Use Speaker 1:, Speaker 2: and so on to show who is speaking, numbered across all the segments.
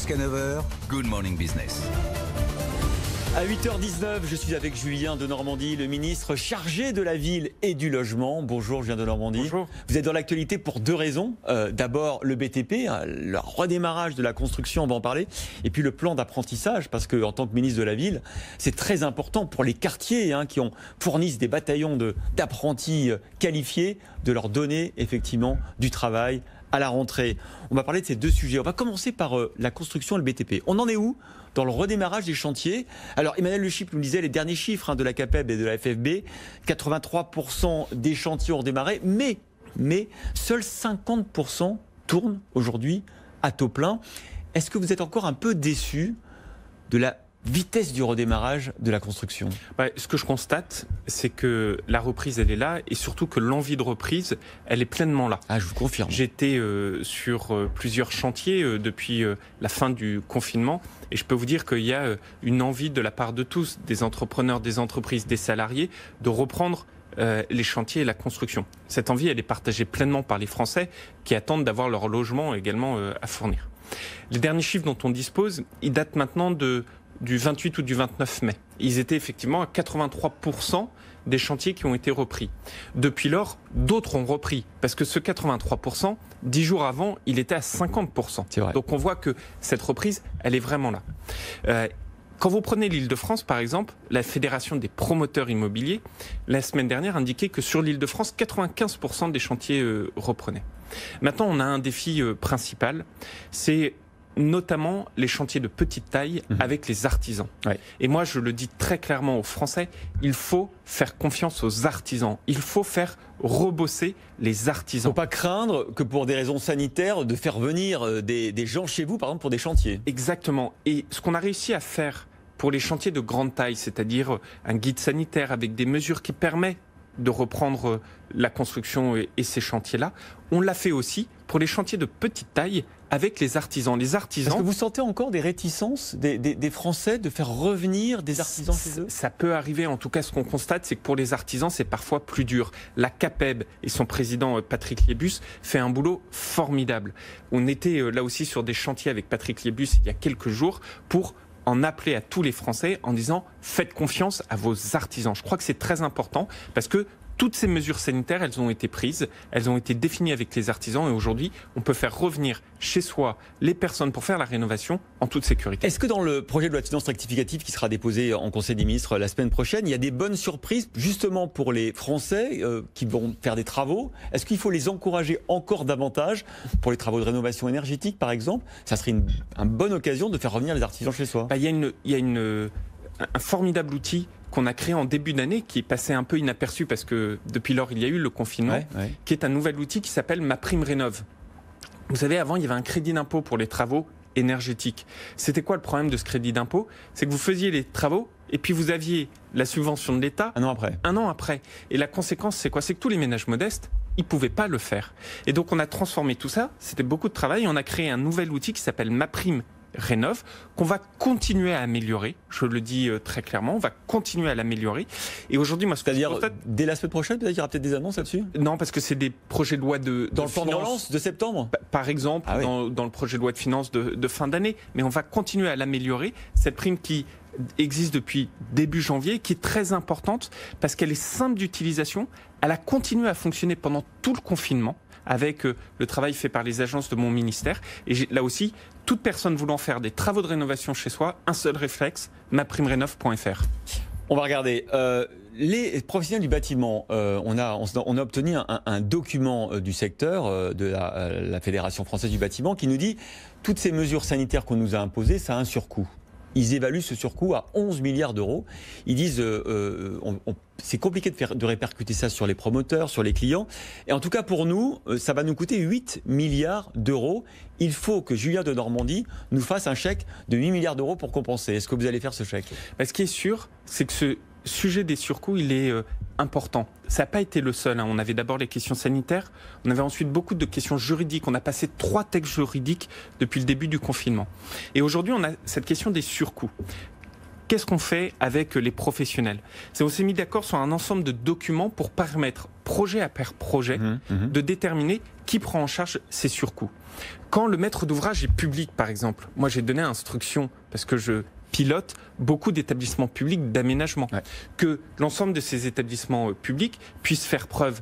Speaker 1: Jusqu'à 9h, Good Morning Business.
Speaker 2: À 8h19, je suis avec Julien de Normandie, le ministre chargé de la ville et du logement. Bonjour Julien de Normandie.
Speaker 3: Bonjour.
Speaker 2: Vous êtes dans l'actualité pour deux raisons. D'abord le BTP, le redémarrage de la construction, on va en parler. Et puis le plan d'apprentissage, parce qu'en tant que ministre de la ville, c'est très important pour les quartiers qui fournissent des bataillons d'apprentis qualifiés, de leur donner effectivement du travail à la rentrée. On va parler de ces deux sujets. On va commencer par la construction et le BTP. On en est où dans le redémarrage des chantiers? Alors Emmanuel Le Chypre nous disait les derniers chiffres de la CAPEB et de la FFB, 83% des chantiers ont redémarré, mais seuls 50% tournent aujourd'hui à taux plein. Est-ce que vous êtes encore un peu déçu de la vitesse du redémarrage de la construction?
Speaker 3: Ce que je constate, c'est que la reprise, elle est là, et surtout que l'envie de reprise, elle est pleinement là.
Speaker 2: Ah, je vous confirme.
Speaker 3: J'étais sur plusieurs chantiers depuis la fin du confinement, et je peux vous dire qu'il y a une envie de la part de tous, des entrepreneurs, des entreprises, des salariés, de reprendre les chantiers et la construction. Cette envie, elle est partagée pleinement par les Français qui attendent d'avoir leur logement également à fournir. Les derniers chiffres dont on dispose, ils datent maintenant du 28 ou du 29 mai. Ils étaient effectivement à 83% des chantiers qui ont été repris. Depuis lors, d'autres ont repris, parce que ce 83%, 10 jours avant, il était à 50%.
Speaker 2: C'est vrai.
Speaker 3: Donc on voit que cette reprise, elle est vraiment là. Quand vous prenez l'Île-de-France, par exemple, la Fédération des promoteurs immobiliers, la semaine dernière, indiquait que sur l'Île-de-France, 95% des chantiers reprenaient. Maintenant, on a un défi principal, c'est notamment les chantiers de petite taille avec les artisans. Ouais. Et moi, je le dis très clairement aux Français, il faut faire confiance aux artisans. Il faut faire rebosser les artisans.
Speaker 2: Il ne faut pas craindre que pour des raisons sanitaires, de faire venir des gens chez vous, par exemple, pour des chantiers.
Speaker 3: Exactement. Et ce qu'on a réussi à faire pour les chantiers de grande taille, c'est-à-dire un guide sanitaire avec des mesures qui permettent de reprendre la construction et ces chantiers-là, on l'a fait aussi pour les chantiers de petite taille avec les artisans. Les artisans.
Speaker 2: Est-ce que vous sentez encore des réticences des Français de faire revenir des artisans chez eux?
Speaker 3: Ça peut arriver. En tout cas, ce qu'on constate, c'est que pour les artisans, c'est parfois plus dur. La CAPEB et son président Patrick Liebus fait un boulot formidable. On était là aussi sur des chantiers avec Patrick Liebus il y a quelques jours pour en appeler à tous les Français en disant faites confiance à vos artisans. Je crois que c'est très important parce que toutes ces mesures sanitaires, elles ont été prises, elles ont été définies avec les artisans et aujourd'hui, on peut faire revenir chez soi les personnes pour faire la rénovation en toute sécurité.
Speaker 2: Est-ce que dans le projet de loi de finances rectificative qui sera déposé en Conseil des ministres la semaine prochaine, il y a des bonnes surprises justement pour les Français qui vont faire des travaux? Est-ce qu'il faut les encourager encore davantage pour les travaux de rénovation énergétique par exemple? Ça serait une bonne occasion de faire revenir les artisans chez soi.
Speaker 3: Il y a un formidable outil qu'on a créé en début d'année, qui est passé un peu inaperçu parce que depuis lors, il y a eu le confinement, qui est un nouvel outil qui s'appelle MaPrimeRénov'. Vous savez, avant, il y avait un crédit d'impôt pour les travaux énergétiques. C'était quoi le problème de ce crédit d'impôt? C'est que vous faisiez les travaux et puis vous aviez la subvention de l'État
Speaker 2: un an après.
Speaker 3: Et la conséquence, c'est quoi? C'est que tous les ménages modestes, ils ne pouvaient pas le faire. Et donc, on a transformé tout ça. C'était beaucoup de travail. Et on a créé un nouvel outil qui s'appelle MaPrimeRénov', qu'on va continuer à améliorer. Je le dis très clairement, on va continuer à l'améliorer. Et aujourd'hui, moi,
Speaker 2: c'est-à-dire dès la semaine prochaine, peut-être qu'il y aura peut-être des annonces là-dessus?
Speaker 3: Non, parce que c'est des projets de loi
Speaker 2: dans le plan de relance de septembre,
Speaker 3: par exemple, dans le projet de loi de finances de fin d'année. Mais on va continuer à l'améliorer. Cette prime qui existe depuis début janvier, qui est très importante parce qu'elle est simple d'utilisation. Elle a continué à fonctionner pendant tout le confinement, avec le travail fait par les agences de mon ministère. Et là aussi, toute personne voulant faire des travaux de rénovation chez soi, un seul réflexe, maprimerenov.fr.
Speaker 2: On va regarder. Les professionnels du bâtiment, on a obtenu un document du secteur, de la Fédération française du bâtiment, qui nous dit toutes ces mesures sanitaires qu'on nous a imposées, ça a un surcoût. Ils évaluent ce surcoût à 11 milliards d'euros. Ils disent c'est compliqué de répercuter ça sur les promoteurs, sur les clients. Et en tout cas, pour nous, ça va nous coûter 8 milliards d'euros. Il faut que Julien de Normandie nous fasse un chèque de 8 milliards d'euros pour compenser. Est-ce que vous allez faire ce chèque?
Speaker 3: Ce qui est sûr, c'est que ce sujet des surcoûts, il est important. Ça n'a pas été le seul. On avait d'abord les questions sanitaires. On avait ensuite beaucoup de questions juridiques. On a passé 3 textes juridiques depuis le début du confinement. Et aujourd'hui, on a cette question des surcoûts. qu'est-ce qu'on fait avec les professionnels? On s'est mis d'accord sur un ensemble de documents pour permettre, projet après projet, de déterminer qui prend en charge ces surcoûts. Quand le maître d'ouvrage est public, par exemple, moi j'ai donné instruction, parce que je pilote beaucoup d'établissements publics d'aménagement, que l'ensemble de ces établissements publics puissent faire preuve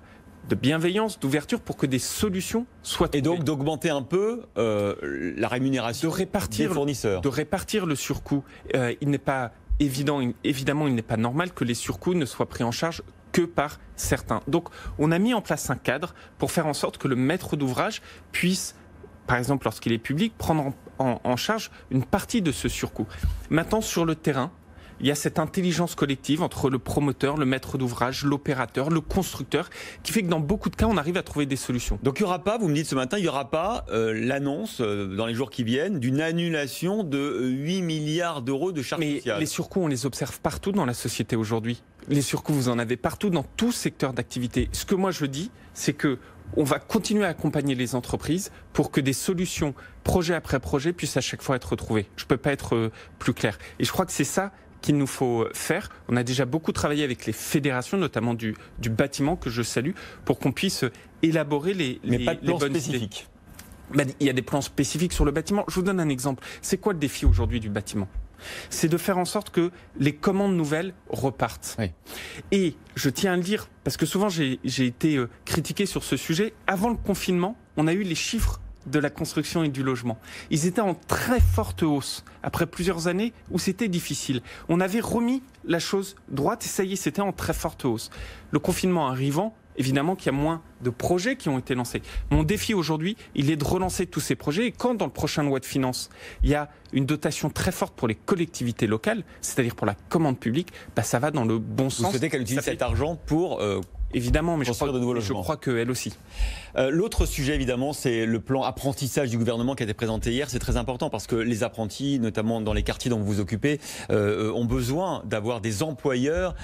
Speaker 3: de bienveillance, d'ouverture pour que des solutions soient trouvées.
Speaker 2: Et donc d'augmenter un peu la rémunération des fournisseurs.
Speaker 3: De répartir le surcoût. Il n'est pas évidemment, il n'est pas normal que les surcoûts ne soient pris en charge que par certains. Donc on a mis en place un cadre pour faire en sorte que le maître d'ouvrage puisse, par exemple lorsqu'il est public, prendre en charge une partie de ce surcoût. Maintenant, sur le terrain, il y a cette intelligence collective entre le promoteur, le maître d'ouvrage, l'opérateur, le constructeur, qui fait que dans beaucoup de cas, on arrive à trouver des solutions.
Speaker 2: Donc il n'y aura pas, vous me dites ce matin, il n'y aura pas l'annonce dans les jours qui viennent d'une annulation de 8 milliards d'euros de charges sociales.
Speaker 3: Mais les surcoûts, on les observe partout dans la société aujourd'hui. Les surcoûts, vous en avez partout dans tout secteur d'activité. Ce que moi je dis, c'est que on va continuer à accompagner les entreprises pour que des solutions, projet après projet, puissent à chaque fois être trouvées. Je ne peux pas être plus clair. Et je crois que c'est ça qu'il nous faut faire. On a déjà beaucoup travaillé avec les fédérations, notamment du bâtiment, que je salue, pour qu'on puisse élaborer les
Speaker 2: plans
Speaker 3: bonnes
Speaker 2: spécifiques.
Speaker 3: Il y a des plans spécifiques sur le bâtiment. Je vous donne un exemple. C'est quoi le défi aujourd'hui du bâtiment ? C'est de faire en sorte que les commandes nouvelles repartent. Oui. Et je tiens à le dire, parce que souvent j'ai été critiqué sur ce sujet. Avant le confinement, on a eu les chiffres de la construction et du logement. Ils étaient en très forte hausse, après plusieurs années où c'était difficile. On avait remis la chose droite et ça y est, c'était en très forte hausse. Le confinement arrivant, évidemment qu'il y a moins de projets qui ont été lancés. Mon défi aujourd'hui, il est de relancer tous ces projets. Et quand dans le prochain loi de finances, il y a une dotation très forte pour les collectivités locales, c'est-à-dire pour la commande publique, ça va dans le bon sens.
Speaker 2: Vous souhaitez qu'elle utilise cet argent pour...
Speaker 3: Évidemment, mais je crois qu'elle aussi.
Speaker 2: L'autre sujet, évidemment, c'est le plan apprentissage du gouvernement qui a été présenté hier. C'est très important parce que les apprentis, notamment dans les quartiers dont vous vous occupez, ont besoin d'avoir des employeurs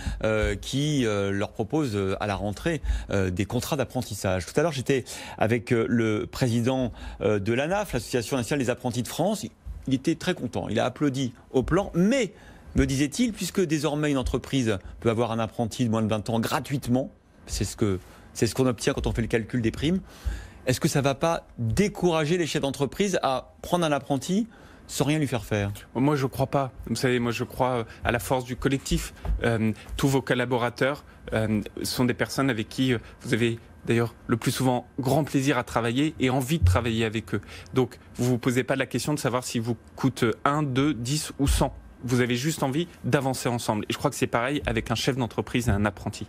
Speaker 2: qui leur proposent à la rentrée des contrats d'apprentissage. Tout à l'heure, j'étais avec le président de l'ANAF, l'Association nationale des apprentis de France. Il était très content. Il a applaudi au plan, mais, me disait-il, puisque désormais une entreprise peut avoir un apprenti de moins de 20 ans gratuitement, c'est ce qu'on obtient quand on fait le calcul des primes. Est-ce que ça ne va pas décourager les chefs d'entreprise à prendre un apprenti sans rien lui faire faire?
Speaker 3: Moi, je ne crois pas. Vous savez, moi, je crois à la force du collectif. Tous vos collaborateurs sont des personnes avec qui vous avez d'ailleurs le plus souvent grand plaisir à travailler et envie de travailler avec eux. Donc, vous ne vous posez pas la question de savoir s'ils vous coûtent 1, 2, 10 ou 100. Vous avez juste envie d'avancer ensemble. Et je crois que c'est pareil avec un chef d'entreprise et un apprenti.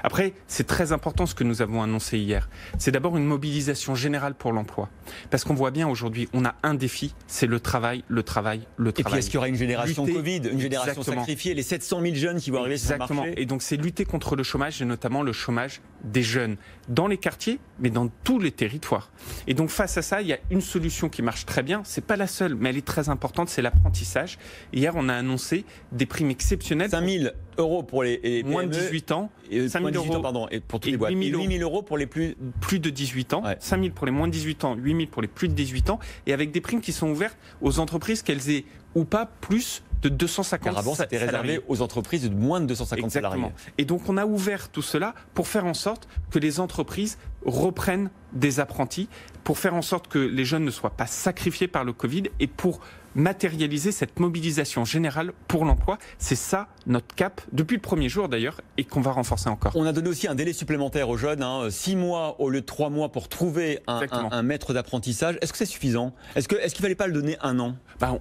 Speaker 3: Après, c'est très important ce que nous avons annoncé hier. C'est d'abord une mobilisation générale pour l'emploi. Parce qu'on voit bien aujourd'hui, on a un défi, c'est le travail, le travail, le travail.
Speaker 2: Et puis est-ce qu'il y aura une génération Covid, une génération sacrifiée, les 700 000 jeunes qui vont arriver sur le marché?
Speaker 3: Et donc c'est lutter contre le chômage, et notamment le chômage des jeunes, dans les quartiers, mais dans tous les territoires. Et donc face à ça, il y a une solution qui marche très bien. C'est pas la seule, mais elle est très importante, c'est l'apprentissage. Hier, on a annoncé des primes exceptionnelles.
Speaker 2: 5 000 euros pour les
Speaker 3: moins de 18 ans,
Speaker 2: 5 000 euros pardon, et pour toutes les boîtes. 8 000 euros pour les plus
Speaker 3: de 18 ans, 5 000 pour les moins de 18 ans, 8 000 pour les plus de 18 ans, et avec des primes qui sont ouvertes aux entreprises, qu'elles aient ou pas plus de 250 salariés.
Speaker 2: Avant, c'était réservé aux entreprises de moins de 250 salariés.
Speaker 3: Et donc, on a ouvert tout cela pour faire en sorte que les entreprises reprennent des apprentis, pour faire en sorte que les jeunes ne soient pas sacrifiés par le Covid et pour matérialiser cette mobilisation générale pour l'emploi. C'est ça notre cap, depuis le premier jour d'ailleurs, et qu'on va renforcer encore.
Speaker 2: On a donné aussi un délai supplémentaire aux jeunes, 6 mois au lieu de 3 mois pour trouver un maître d'apprentissage. Est-ce que c'est suffisant? Est-ce qu'il ne fallait pas le donner 1 an?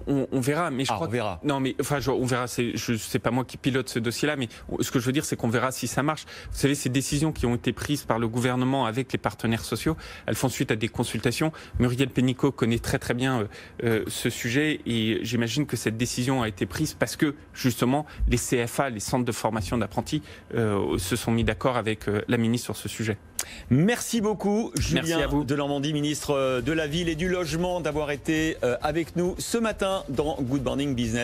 Speaker 3: On verra, mais je crois
Speaker 2: on verra.
Speaker 3: Non, mais enfin, on verra. C'est pas moi qui pilote ce dossier-là, mais ce que je veux dire, c'est qu'on verra si ça marche. Vous savez, ces décisions qui ont été prises par le gouvernement avec les partenaires sociaux, elles font suite à des consultations. Muriel Pénicaud connaît très très bien ce sujet, et j'imagine que cette décision a été prise parce que justement les CFA, les centres de formation d'apprentis, se sont mis d'accord avec la ministre sur ce sujet.
Speaker 2: Merci beaucoup, Julien Denormandie, ministre de la Ville et du Logement, d'avoir été avec nous ce matin dans Good Morning Business.